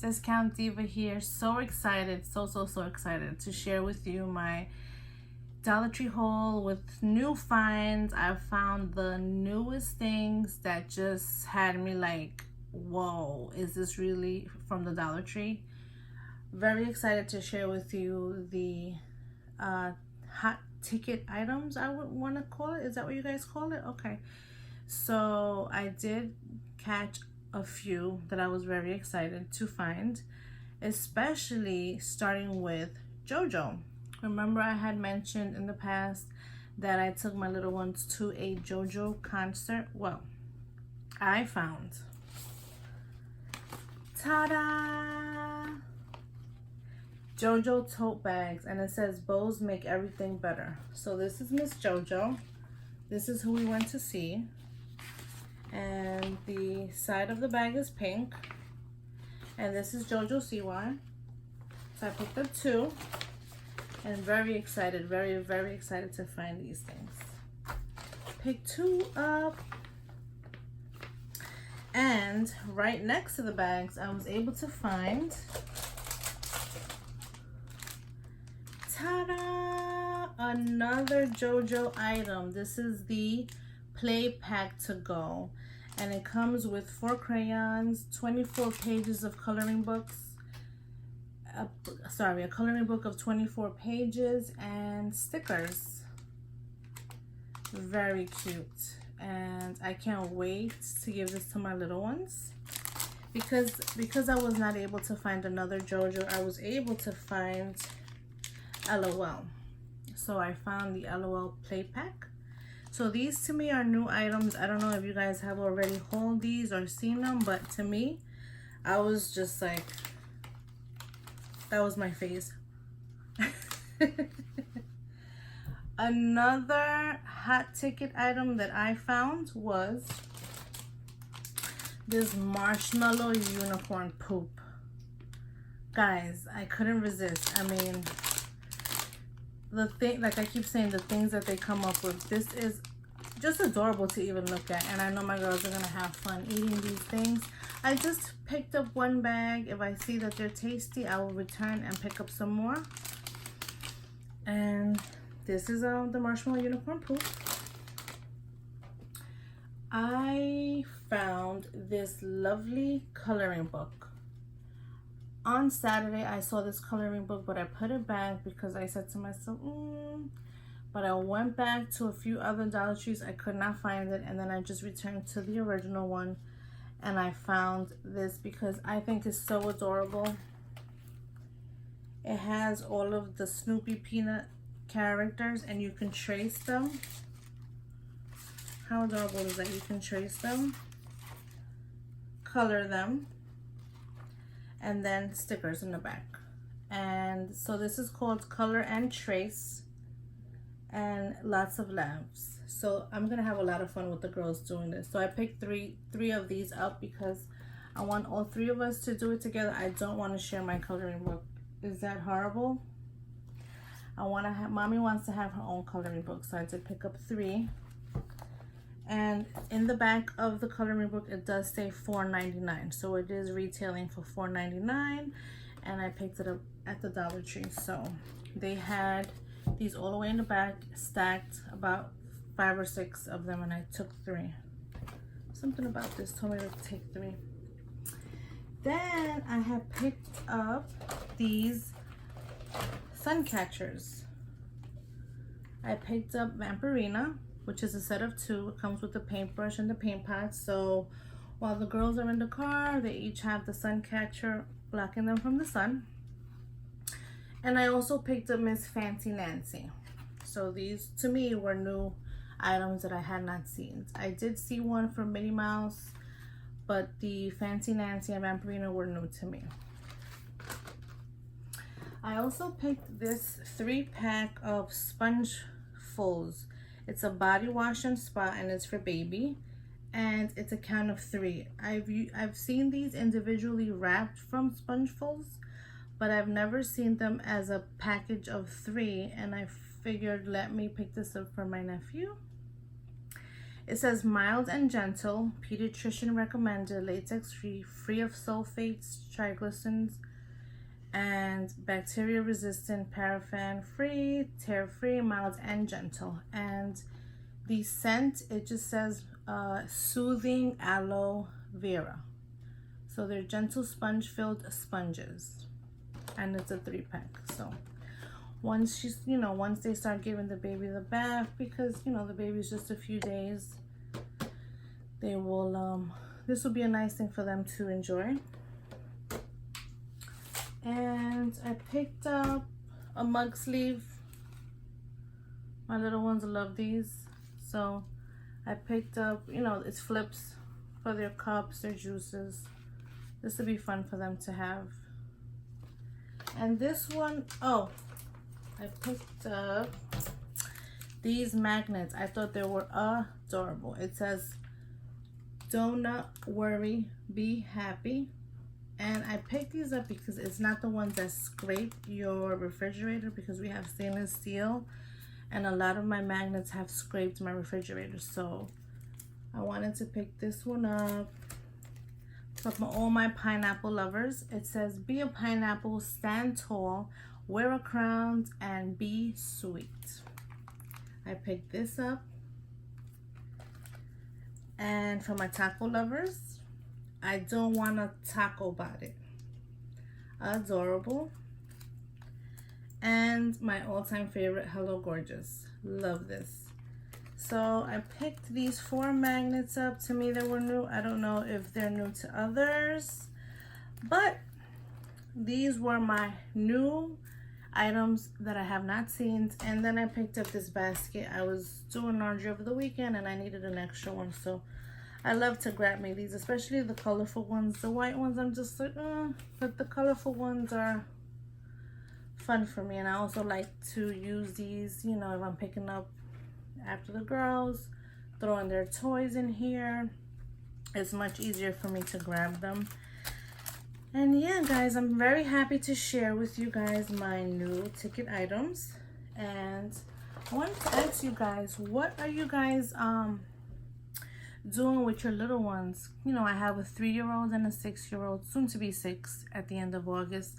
Discount Diva here. So excited, so excited to share with you my Dollar Tree haul with new finds. I found the newest things that just had me like, whoa, is this really from the Dollar Tree? Very excited to share with you the hot ticket items, I would want to call it. Is that what you guys call it? Okay. So I did catch a few that I was very excited to find, especially starting with Jojo. Remember I had mentioned in the past that I took my little ones to a Jojo concert? Well, I found, ta-da, Jojo tote bags, and it says bows make everything better. So this is Miss Jojo. This is who we went to see. And the side of the bag is pink, and this is Jojo CY. So I picked up two, and very excited, very excited to find these things. Pick two up, and right next to the bags I was able to find, ta-da, another Jojo item. This is the Play Pack to Go, and it comes with 4 crayons, 24 pages of coloring books, a coloring book of 24 pages, and stickers. Very cute, and I can't wait to give this to my little ones, because I was not able to find another Jojo. I was able to find LOL, so I found the LOL Play Pack. So these to me are new items. I don't know if you guys have already hauled these or seen them, but to me, I was just like, that was my face. Another hot ticket item that I found was this Marshmallow unicorn poop. Guys, I couldn't resist. I mean, the thing, like I keep saying, the things that they come up with, this is just adorable to even look at, and I know my girls are gonna have fun eating these things. I just picked up one bag. If I see that they're tasty, I will return and pick up some more. And this is the Marshmallow unicorn poop. I found this lovely coloring book. On Saturday, I saw this coloring book, but I put it back because I said to myself, but I went back to a few other Dollar Trees. I could not find it, and then I just returned to the original one, and I found this because I think it's so adorable. It has all of the Snoopy Peanut characters, and you can trace them. How adorable is that? You can trace them, color them, and then stickers in the back. And so this is called Color and Trace, and lots of laughs. So I'm gonna have a lot of fun with the girls doing this. So I picked three of these up because I want all 3 of us to do it together. I don't want to share my coloring book. Is that horrible? I want to have, mommy wants to have her own coloring book, so I did pick up 3. And in the back of the coloring book, it does say $4.99. So it is retailing for $4.99. And I picked it up at the Dollar Tree. So they had these all the way in the back, stacked, about 5 or 6 of them. And I took 3. Something about this told me to take 3. Then I have picked up these sun catchers. I picked up Vampirina, which is a set of 2. It comes with the paintbrush and the paint pot. So while the girls are in the car, they each have the sun catcher blocking them from the sun. And I also picked up Miss Fancy Nancy. So these to me were new items that I had not seen. I did see one for Minnie Mouse, but the Fancy Nancy and Vampirina were new to me. I also picked this 3-pack of Spongefuls. It's a body wash and spa, and it's for baby, and it's a count of 3. I've seen these individually wrapped from Spongefuls, but I've never seen them as a package of 3, and I figured let me pick this up for my nephew. It says mild and gentle, pediatrician recommended, latex free, free of sulfates, triglycerides, and bacteria resistant, paraffin free, tear free, mild and gentle. And the scent, it just says soothing aloe vera. So they're gentle sponge filled sponges, and it's a 3-pack. So once she's, once they start giving the baby the bath, because the baby's just a few days, they will this will be a nice thing for them to enjoy. And I picked up a mug sleeve. My little ones love these, so I picked up, it flips for their cups, their juices. This would be fun for them to have. And this one, I picked up these magnets. I thought they were adorable. It says, "Do not worry, be happy." And I picked these up because it's not the ones that scrape your refrigerator, because we have stainless steel and a lot of my magnets have scraped my refrigerator. So I wanted to pick this one up for all my pineapple lovers. It says, "Be a pineapple, stand tall, wear a crown, and be sweet." I picked this up. And for my taco lovers, "I don't want a taco body." Adorable. And my all-time favorite, "Hello Gorgeous." Love this. So I picked these 4 magnets up. To me, they were new. I don't know if they're new to others, but these were my new items that I have not seen. And then I picked up this basket. I was doing laundry over the weekend and I needed an extra one, so I love to grab me these, especially the colorful ones. The white ones, I'm just like, but the colorful ones are fun for me. And I also like to use these, if I'm picking up after the girls, throwing their toys in here. It's much easier for me to grab them. And yeah, guys, I'm very happy to share with you guys my new ticket items. And I wanted to ask you guys, what are you guys doing with your little ones? I have a 3-year-old and a 6-year-old, soon to be 6 at the end of August.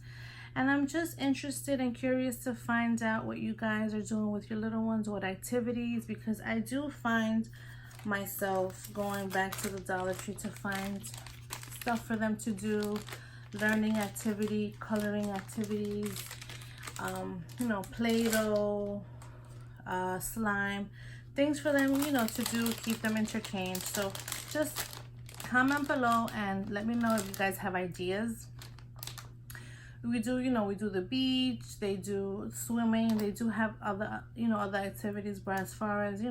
And I'm just interested and curious to find out what you guys are doing with your little ones, what activities, because I do find myself going back to the Dollar Tree to find stuff for them to do, learning activity, coloring activities, Play-Doh, slime, things for them, to do, keep them entertained. So just comment below and let me know if you guys have ideas. We do, we do the beach, they do swimming, they do have other, other activities, but as far as,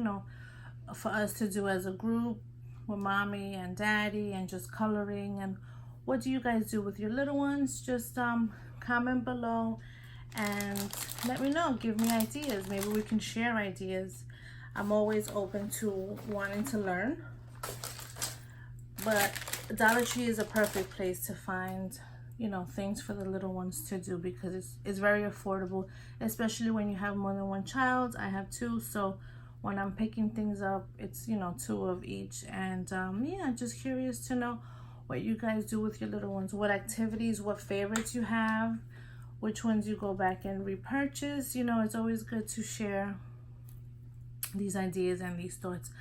for us to do as a group with mommy and daddy and just coloring, and what do you guys do with your little ones? Just comment below and let me know, give me ideas. Maybe we can share ideas. I'm always open to wanting to learn, but Dollar Tree is a perfect place to find things for the little ones to do, because it's very affordable, especially when you have more than one child. I have 2, so when I'm picking things up, it's 2 of each. And yeah, just curious to know what you guys do with your little ones, what activities, what favorites you have, which ones you go back and repurchase. It's always good to share these ideas and these thoughts.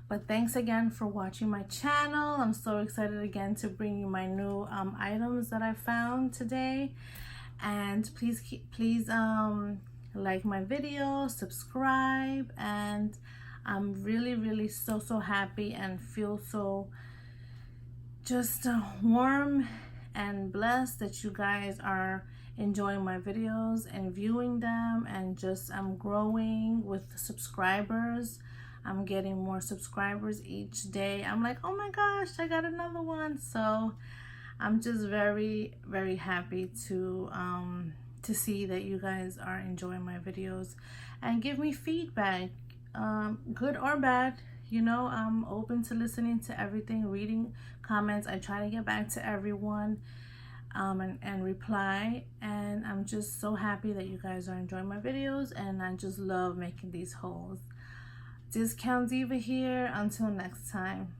But thanks again for watching my channel. I'm so excited again to bring you my new items that I found today. And please like my video, subscribe, and I'm really so happy and feel so just warm and blessed that you guys are enjoying my videos and viewing them, and just I'm growing with subscribers. I'm getting more subscribers each day. I'm like, oh my gosh, I got another one. So I'm just very happy to see that you guys are enjoying my videos, and give me feedback, good or bad. I'm open to listening to everything, reading comments. I try to get back to everyone and reply, and I'm just so happy that you guys are enjoying my videos, and I just love making these hauls. Discount Diva here. Until next time.